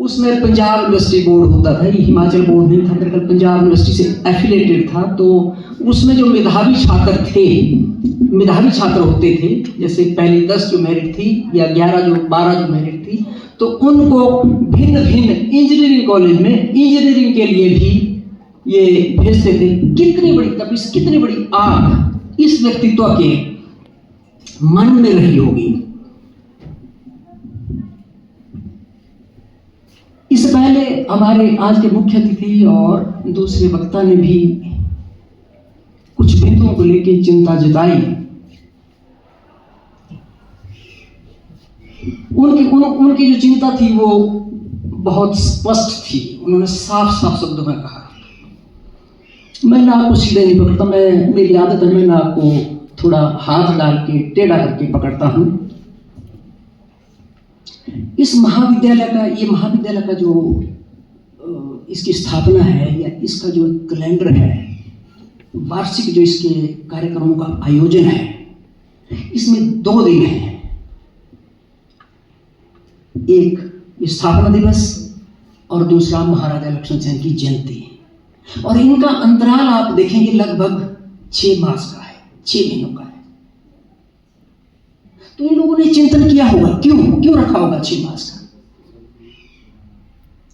उसमें Punjab university board होता था, ये हिमाचल बोर्ड नहीं था, मेरे ख्याल पंजाब यूनिवर्सिटी से एफिलेटेड था। तो उसमें जो मेधावी छात्र होते थे, जैसे पहली 10 जो मेरिट थी या 12 जो मेरिट थी, तो उनको भिन्न भिन्न इंजीनियरिंग कॉलेज में इंजीनियरिंग के लिए भी ये भेजते थे। कितनी बड़ी तपिश, कितनी बड़ी आग इस व्यक्तित्व के मन में रही होगी। इससे पहले हमारे आज के मुख्य अतिथि और दूसरे वक्ता ने भी कुछ बिंदुओं को लेकर चिंता जताई। उनकी जो चिंता थी वो बहुत स्पष्ट थी। उन्होंने साफ साफ शब्दों में कहा। मैं ना आपको सीधे नहीं पकड़ता, मेरी आदत है, मैं ना आपको थोड़ा हाथ डाल के टेढ़ा करके पकड़ता हूं। इस महाविद्यालय का जो इसकी स्थापना है या इसका जो कैलेंडर है, वार्षिक जो इसके कार्यक्रमों का आयोजन है, इसमें 2 दिन हैं। एक स्थापना दिवस और दूसरा महाराजा लक्ष्मण सेन की जयंती। और इनका अंतराल आप देखेंगे लगभग 6 मास का है, 6 महीनों का है। तो इन लोगों ने चिंतन किया होगा, क्यों रखा होगा 6 मास का।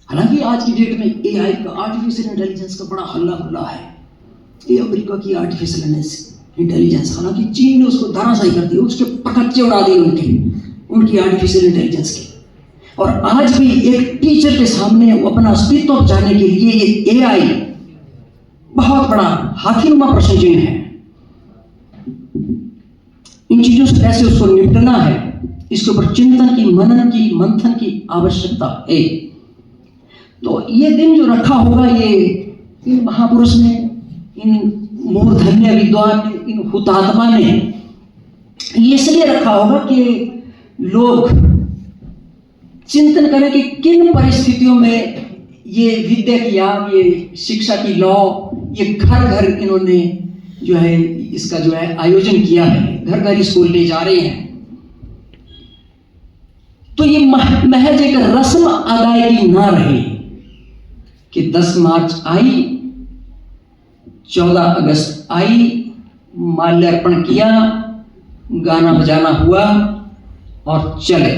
हालांकि आज की डेट में एआई का, आर्टिफिशियल इंटेलिजेंस का बड़ा हल्ला है। ये अमेरिका की आर्टिफिशियल इंटेलिजेंस, हालांकि चीन ने उसको धराशायी कर दिया, उसके पटच्चे उड़ा दिए उनकी आर्टिफिशियल इंटेलिजेंस के। और आज भी एक टीचर के सामने अपना अस्तित्व बचाने के लिए ये एआई बहुत बड़ा हाथीनुमा प्रश्न चिन्ह है। इन चीजों से कैसे उसको निपटना है, इसके ऊपर चिंतन की, मनन की, मंथन की आवश्यकता है। तो ये दिन जो रखा होगा, ये इन महापुरुष ने, इन मूर्धन्य विद्वान ने, इन हुतात्मा ने ये इसलिए रखा होगा कि लोग चिंतन करें कि किन परिस्थितियों में ये विद्या की आग, ये शिक्षा की लौ, ये घर घर इन्होंने जो है इसका जो है आयोजन किया है, घर घर इसको ले जा रहे हैं। तो ये महज एक रस्म अदायगी ना रहे कि 10 मार्च आई, 14 अगस्त आई, माल्यार्पण किया, गाना बजाना हुआ और चले।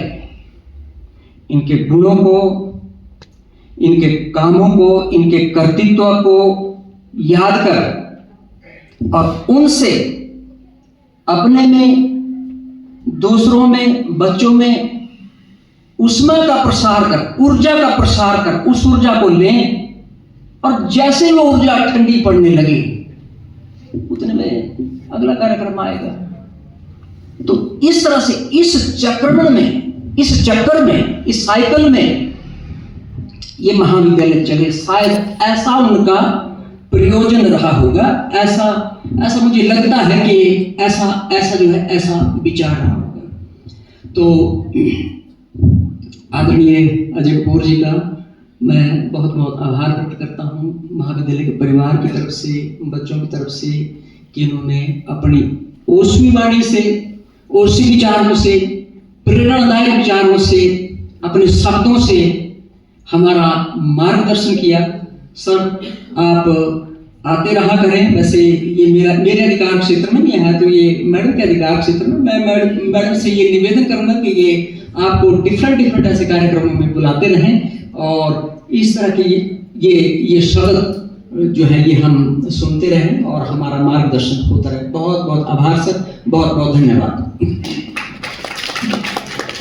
इनके गुणों को, इनके कामों को, इनके कर्तृत्व को याद कर और उनसे अपने में, दूसरों में, बच्चों में उष्मा का प्रसार कर, ऊर्जा का प्रसार कर, उस ऊर्जा को लें और जैसे वो ऊर्जा ठंडी पड़ने लगे उतने में अगला कार्यक्रम आएगा। तो इस तरह से इस चक्र में, इस साइकिल में ये महाविद्यालय चले। शायद ऐसा उनका प्रयोजन रहा होगा, ऐसा मुझे लगता है कि ऐसा जो है ऐसा विचार रहा होगा। तो आदरणीय अजय कपूर जी का मैं बहुत बहुत आभार व्यक्त करता हूँ, महाविद्यालय के परिवार की तरफ से, बच्चों की तरफ से, कि उन्होंने अपनी ओसवी वाणी से, ओसी विचारों से, प्रेरणादायक विचारों से, अपने शब्दों से हमारा मार्गदर्शन किया। सर, आप आते रहा करें। वैसे ये मेरे अधिकार क्षेत्र में नहीं है, तो ये मैडम के अधिकार क्षेत्र में। मैं मैडम से ये निवेदन करूंगा कि ये आपको डिफरेंट ऐसे कार्यक्रमों में बुलाते रहें और इस तरह की ये शब्द जो है ये हम सुनते रहें और हमारा मार्गदर्शन होता रहे। बहुत बहुत आभार सर, बहुत बहुत धन्यवाद।